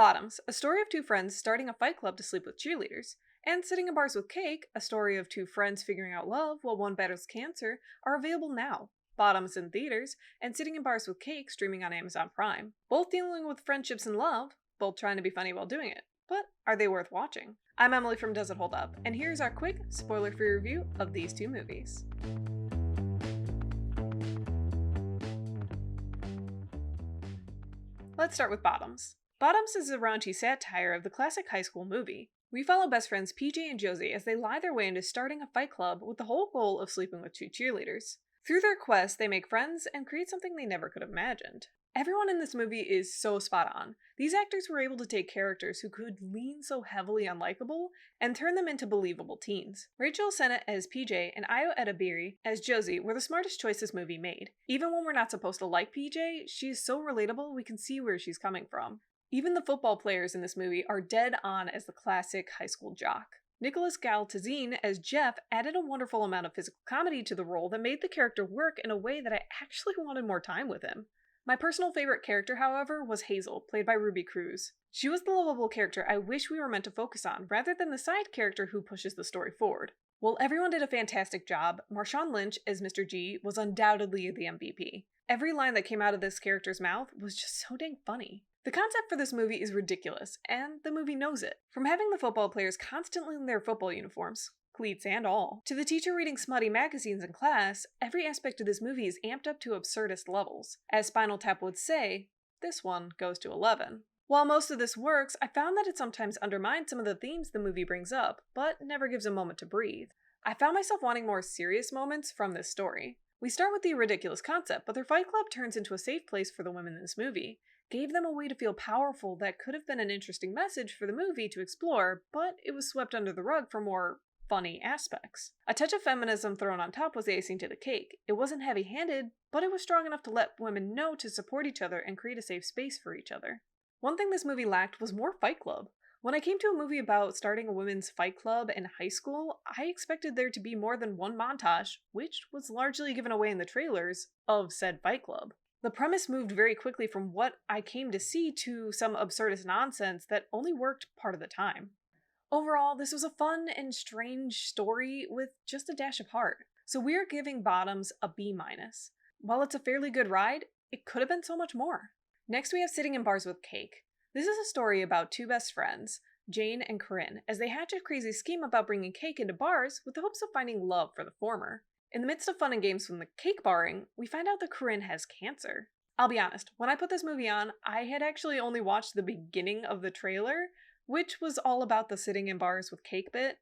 Bottoms, a story of two friends starting a fight club to sleep with cheerleaders, and Sitting in Bars with Cake, a story of two friends figuring out love while one battles cancer, are available now. Bottoms in theaters, and Sitting in Bars with Cake streaming on Amazon Prime. Both dealing with friendships and love, both trying to be funny while doing it. But are they worth watching? I'm Emily from Does It Hold Up, and here's our quick, spoiler-free review of these two movies. Let's start with Bottoms. Bottoms is a raunchy satire of the classic high school movie. We follow best friends PJ and Josie as they lie their way into starting a fight club with the whole goal of sleeping with two cheerleaders. Through their quest, they make friends and create something they never could have imagined. Everyone in this movie is so spot on. These actors were able to take characters who could lean so heavily unlikable and turn them into believable teens. Rachel Sennot as PJ and Edebiri as Josie were the smartest choice this movie made. Even when we're not supposed to like PJ, she's so relatable we can see where she's coming from. Even the football players in this movie are dead on as the classic high school jock. Nicholas Galtazine as Jeff added a wonderful amount of physical comedy to the role that made the character work in a way that I actually wanted more time with him. My personal favorite character, however, was Hazel, played by Ruby Cruz. She was the lovable character I wish we were meant to focus on, rather than the side character who pushes the story forward. While everyone did a fantastic job, Marshawn Lynch as Mr. G was undoubtedly the MVP. Every line that came out of this character's mouth was just so dang funny. The concept for this movie is ridiculous, and the movie knows it. From having the football players constantly in their football uniforms, cleats and all, to the teacher reading smutty magazines in class, every aspect of this movie is amped up to absurdist levels. As Spinal Tap would say, this one goes to 11. While most of this works, I found that it sometimes undermines some of the themes the movie brings up, but never gives a moment to breathe. I found myself wanting more serious moments from this story. We start with the ridiculous concept, but their fight club turns into a safe place for the women in this movie. Gave them a way to feel powerful that could have been an interesting message for the movie to explore, but it was swept under the rug for more funny aspects. A touch of feminism thrown on top was the icing to the cake. It wasn't heavy-handed, but it was strong enough to let women know to support each other and create a safe space for each other. One thing this movie lacked was more Fight Club. When I came to a movie about starting a women's fight club in high school, I expected there to be more than one montage, which was largely given away in the trailers, of said fight club. The premise moved very quickly from what I came to see to some absurdist nonsense that only worked part of the time. Overall, this was a fun and strange story with just a dash of heart, so we're giving Bottoms a B-. While it's a fairly good ride, it could have been so much more. Next we have Sitting in Bars with Cake. This is a story about two best friends, Jane and Corinne, as they hatch a crazy scheme about bringing cake into bars with the hopes of finding love for the former. In the midst of fun and games from the cake barring, we find out that Corinne has cancer. I'll be honest, when I put this movie on, I had actually only watched the beginning of the trailer, which was all about the Sitting in Bars with Cake bit.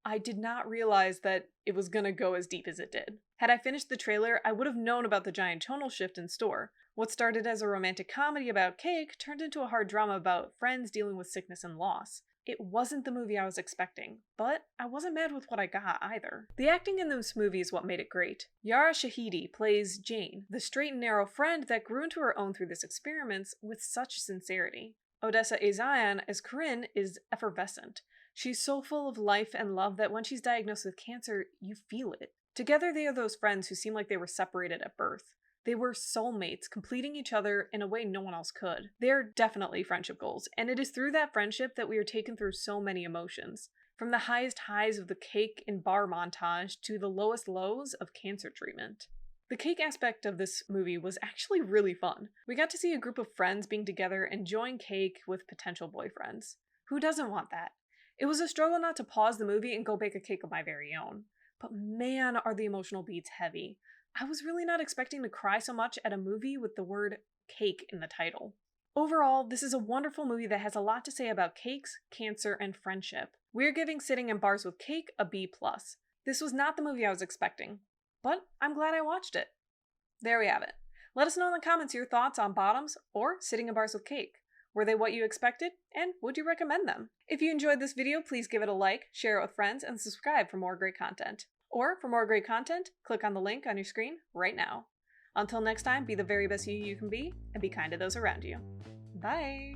I did not realize that it was gonna go as deep as it did. Had I finished the trailer, I would have known about the giant tonal shift in store. What started as a romantic comedy about cake turned into a hard drama about friends dealing with sickness and loss. It wasn't the movie I was expecting, but I wasn't mad with what I got either. The acting in this movie is what made it great. Yara Shahidi plays Jane, the straight and narrow friend that grew into her own through this experiment with such sincerity. Odessa Azayan as Corinne is effervescent. She's so full of life and love that when she's diagnosed with cancer, you feel it. Together they are those friends who seem like they were separated at birth. They were soulmates, completing each other in a way no one else could. They are definitely friendship goals, and it is through that friendship that we are taken through so many emotions. From the highest highs of the cake and bar montage to the lowest lows of cancer treatment. The cake aspect of this movie was actually really fun. We got to see a group of friends being together enjoying cake with potential boyfriends. Who doesn't want that? It was a struggle not to pause the movie and go bake a cake of my very own. But man, are the emotional beats heavy. I was really not expecting to cry so much at a movie with the word cake in the title. Overall, this is a wonderful movie that has a lot to say about cakes, cancer, and friendship. We're giving Sitting in Bars with Cake a B+. This was not the movie I was expecting, but I'm glad I watched it. There we have it. Let us know in the comments your thoughts on Bottoms or Sitting in Bars with Cake. Were they what you expected, and would you recommend them? If you enjoyed this video, please give it a like, share it with friends, and subscribe for more great content. Or, for more great content, click on the link on your screen right now. Until next time, be the very best you can be, and be kind to those around you. Bye!